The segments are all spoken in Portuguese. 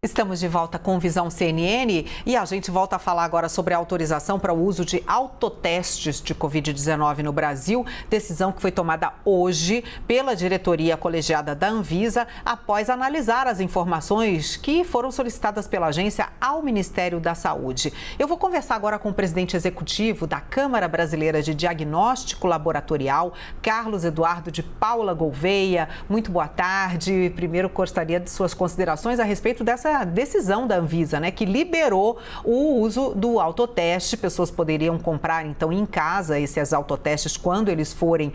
Estamos de volta com Visão CNN e a gente volta a falar agora sobre a autorização para o uso de autotestes de Covid-19 no Brasil, decisão que foi tomada hoje pela diretoria colegiada da Anvisa, após analisar as informações que foram solicitadas pela agência ao Ministério da Saúde. Eu vou conversar agora com o presidente executivo da Câmara Brasileira de Diagnóstico Laboratorial, Carlos Eduardo de Paula Gouveia. Muito boa tarde. Primeiro, gostaria de suas considerações a respeito dessa decisão da Anvisa, né, que liberou o uso do autoteste. Pessoas poderiam comprar, então, em casa esses autotestes quando eles forem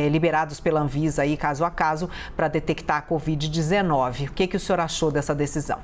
liberados pela Anvisa, aí, caso a caso, para detectar a Covid-19. O que o senhor achou dessa decisão?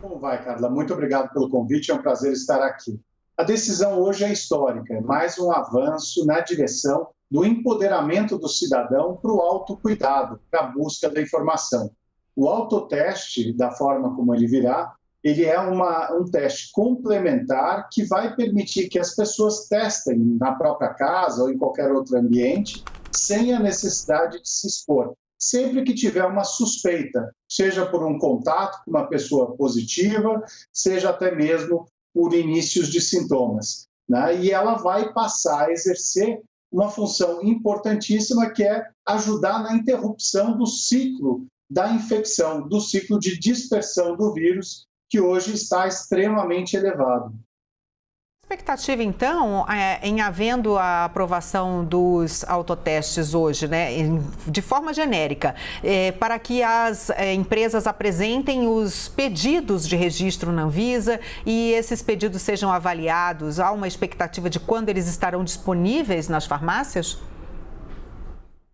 Como vai, Carla? Muito obrigado pelo convite, é um prazer estar aqui. A decisão hoje é histórica, é mais um avanço na direção do empoderamento do cidadão para o autocuidado, para a busca da informação. O autoteste, da forma como ele virá, ele é um teste complementar que vai permitir que as pessoas testem na própria casa ou em qualquer outro ambiente, sem a necessidade de se expor, sempre que tiver uma suspeita, seja por um contato com uma pessoa positiva, seja até mesmo por inícios de sintomas, né? E ela vai passar a exercer uma função importantíssima, que é ajudar na interrupção do ciclo da infecção, do ciclo de dispersão do vírus, que hoje está extremamente elevado. A expectativa, então, em havendo a aprovação dos autotestes hoje, né, de forma genérica, para que as empresas apresentem os pedidos de registro na Anvisa e esses pedidos sejam avaliados, há uma expectativa de quando eles estarão disponíveis nas farmácias?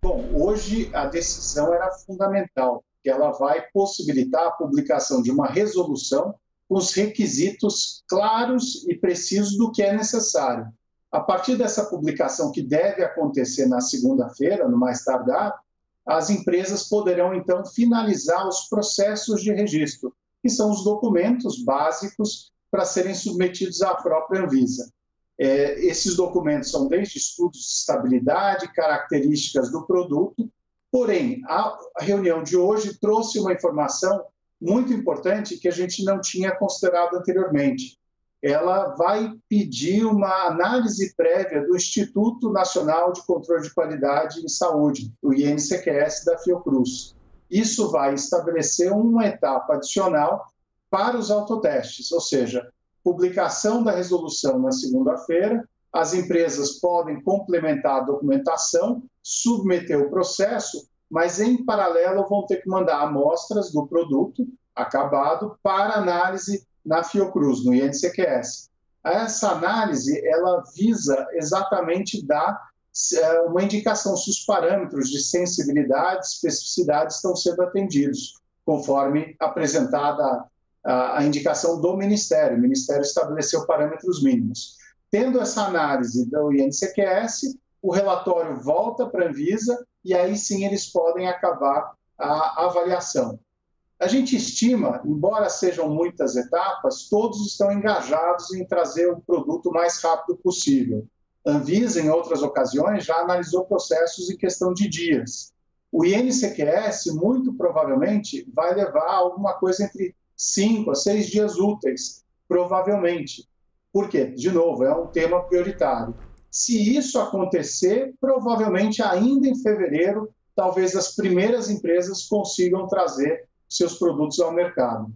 Bom, hoje a decisão era fundamental, porque ela vai possibilitar a publicação de uma resolução com os requisitos claros e precisos do que é necessário. A partir dessa publicação, que deve acontecer na segunda-feira, no mais tardar, as empresas poderão, então, finalizar os processos de registro, que são os documentos básicos para serem submetidos à própria Anvisa. Esses documentos são desde estudos de estabilidade, características do produto, porém, a reunião de hoje trouxe uma informação muito importante que a gente não tinha considerado anteriormente. Ela vai pedir uma análise prévia do Instituto Nacional de Controle de Qualidade em Saúde, o INCQS da Fiocruz. Isso vai estabelecer uma etapa adicional para os autotestes, ou seja, publicação da resolução na segunda-feira, as empresas podem complementar a documentação, submeter o processo, mas em paralelo vão ter que mandar amostras do produto acabado para análise na Fiocruz, no INCQS. Essa análise, ela visa exatamente dar uma indicação se os parâmetros de sensibilidade e especificidade estão sendo atendidos, conforme apresentada a indicação do Ministério. O Ministério estabeleceu parâmetros mínimos. Tendo essa análise do INCQS, o relatório volta para a Anvisa e aí sim eles podem acabar a avaliação. A gente estima, embora sejam muitas etapas, todos estão engajados em trazer o produto o mais rápido possível. A Anvisa, em outras ocasiões, já analisou processos em questão de dias. O INCQS, muito provavelmente, vai levar alguma coisa entre 5 a 6 dias úteis, provavelmente. Por quê? De novo, é um tema prioritário. Se isso acontecer, provavelmente ainda em fevereiro, talvez as primeiras empresas consigam trazer seus produtos ao mercado.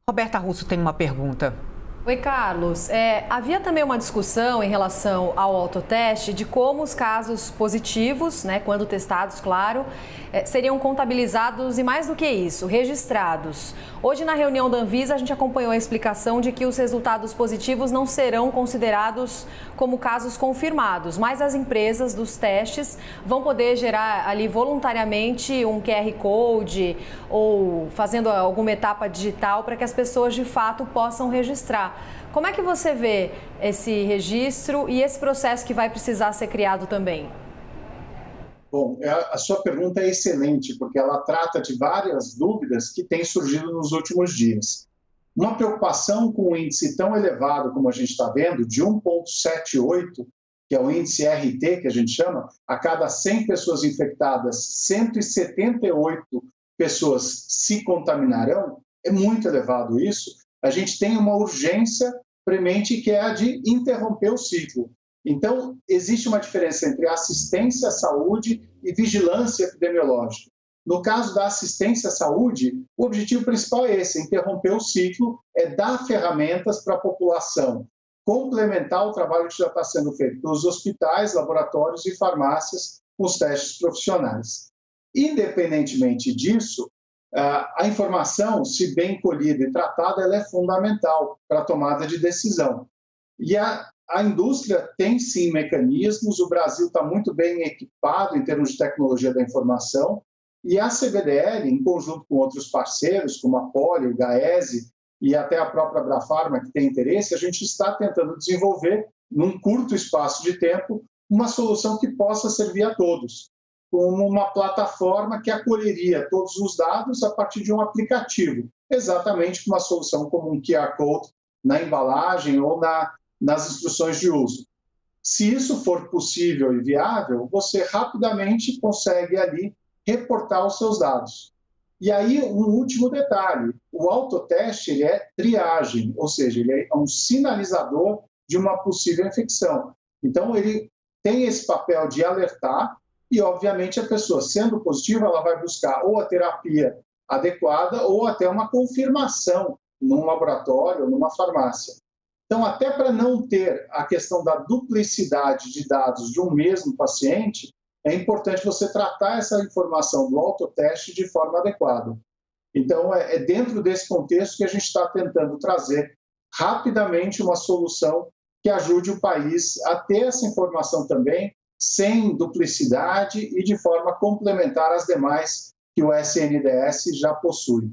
Roberta Russo tem uma pergunta. Oi, Carlos. Havia também uma discussão em relação ao autoteste de como os casos positivos, né, quando testados, claro, seriam contabilizados e, mais do que isso, registrados. Hoje, na reunião da Anvisa, a gente acompanhou a explicação de que os resultados positivos não serão considerados como casos confirmados, mas as empresas dos testes vão poder gerar ali voluntariamente um QR Code ou fazendo alguma etapa digital para que as pessoas de fato possam registrar. Como é que você vê esse registro e esse processo que vai precisar ser criado também? Bom, a sua pergunta é excelente, porque ela trata de várias dúvidas que têm surgido nos últimos dias. Uma preocupação com um índice tão elevado como a gente está vendo, de 1,78, que é o índice RT, que a gente chama, a cada 100 pessoas infectadas, 178 pessoas se contaminarão, é muito elevado isso, a gente tem uma urgência premente que é a de interromper o ciclo. Então, existe uma diferença entre assistência à saúde e vigilância epidemiológica. No caso da assistência à saúde, o objetivo principal é esse, interromper o ciclo, é dar ferramentas para a população, complementar o trabalho que já está sendo feito pelos hospitais, laboratórios e farmácias com os testes profissionais. Independentemente disso, a informação, se bem colhida e tratada, ela é fundamental para a tomada de decisão. E a indústria tem, sim, mecanismos, o Brasil está muito bem equipado em termos de tecnologia da informação, e a CBDL, em conjunto com outros parceiros, como a Poli, o Gaese e até a própria Abrafarma, que tem interesse, a gente está tentando desenvolver, num curto espaço de tempo, uma solução que possa servir a todos, como uma plataforma que acolheria todos os dados a partir de um aplicativo, exatamente uma solução como um QR Code na embalagem ou nas instruções de uso. Se isso for possível e viável, você rapidamente consegue ali reportar os seus dados. E aí, um último detalhe, o autoteste ele é triagem, ou seja, ele é um sinalizador de uma possível infecção. Então, ele tem esse papel de alertar e, obviamente, a pessoa, sendo positiva, ela vai buscar ou a terapia adequada ou até uma confirmação num laboratório ou numa farmácia. Então, até para não ter a questão da duplicidade de dados de um mesmo paciente, é importante você tratar essa informação do autoteste de forma adequada. Então, é dentro desse contexto que a gente está tentando trazer rapidamente uma solução que ajude o país a ter essa informação também, sem duplicidade e de forma complementar às demais que o SNDS já possui.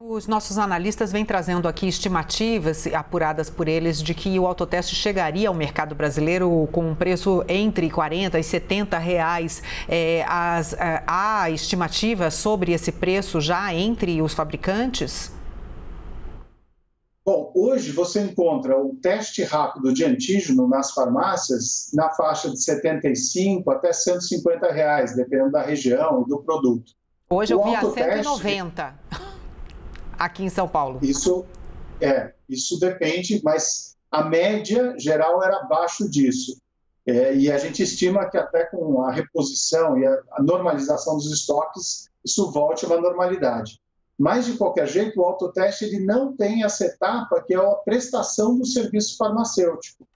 Os nossos analistas vêm trazendo aqui estimativas apuradas por eles de que o autoteste chegaria ao mercado brasileiro com um preço entre R$40 e R$70. Há estimativa sobre esse preço já entre os fabricantes? Bom, hoje você encontra o teste rápido de antígeno nas farmácias na faixa de R$75 até R$150, dependendo da região e do produto. Hoje eu vi a R$190. Aqui em São Paulo. Isso depende, mas a média geral era abaixo disso. E a gente estima que até com a reposição e a normalização dos estoques, isso volte a uma normalidade. Mas, de qualquer jeito, o autoteste ele não tem essa etapa que é a prestação do serviço farmacêutico.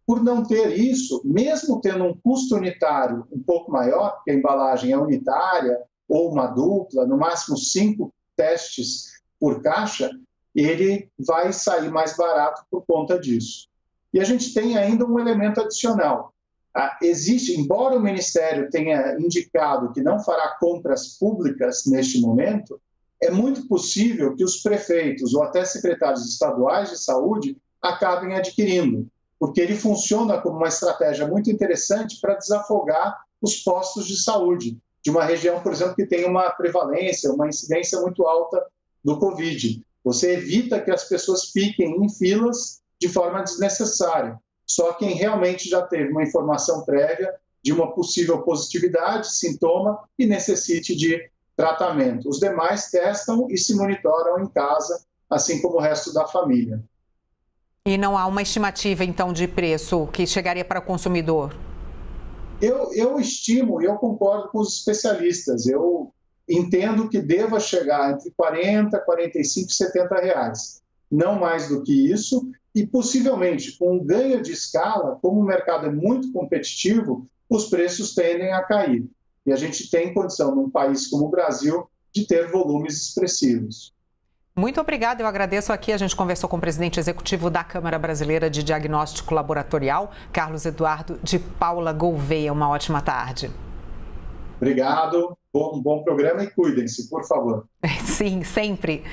Por não ter isso, mesmo tendo um custo unitário um pouco maior, porque a embalagem é unitária ou uma dupla, no máximo 5 testes por caixa, ele vai sair mais barato por conta disso. E a gente tem ainda um elemento adicional. Embora o Ministério tenha indicado que não fará compras públicas neste momento, é muito possível que os prefeitos ou até secretários estaduais de saúde acabem adquirindo, porque ele funciona como uma estratégia muito interessante para desafogar os postos de saúde de uma região, por exemplo, que tem uma prevalência, uma incidência muito alta do Covid. Você evita que as pessoas fiquem em filas de forma desnecessária. Só quem realmente já teve uma informação prévia de uma possível positividade, sintoma e necessite de tratamento. Os demais testam e se monitoram em casa, assim como o resto da família. E não há uma estimativa, então, de preço que chegaria para o consumidor? Eu estimo e eu concordo com os especialistas. Eu entendo que deva chegar entre R$40, R$45 e R$70. Não mais do que isso. E, possivelmente, com um ganho de escala, como o mercado é muito competitivo, os preços tendem a cair. E a gente tem condição, num país como o Brasil, de ter volumes expressivos. Muito obrigada, eu agradeço aqui. A gente conversou com o presidente executivo da Câmara Brasileira de Diagnóstico Laboratorial, Carlos Eduardo de Paula Gouveia. Uma ótima tarde. Obrigado, bom programa e cuidem-se, por favor. Sim, sempre.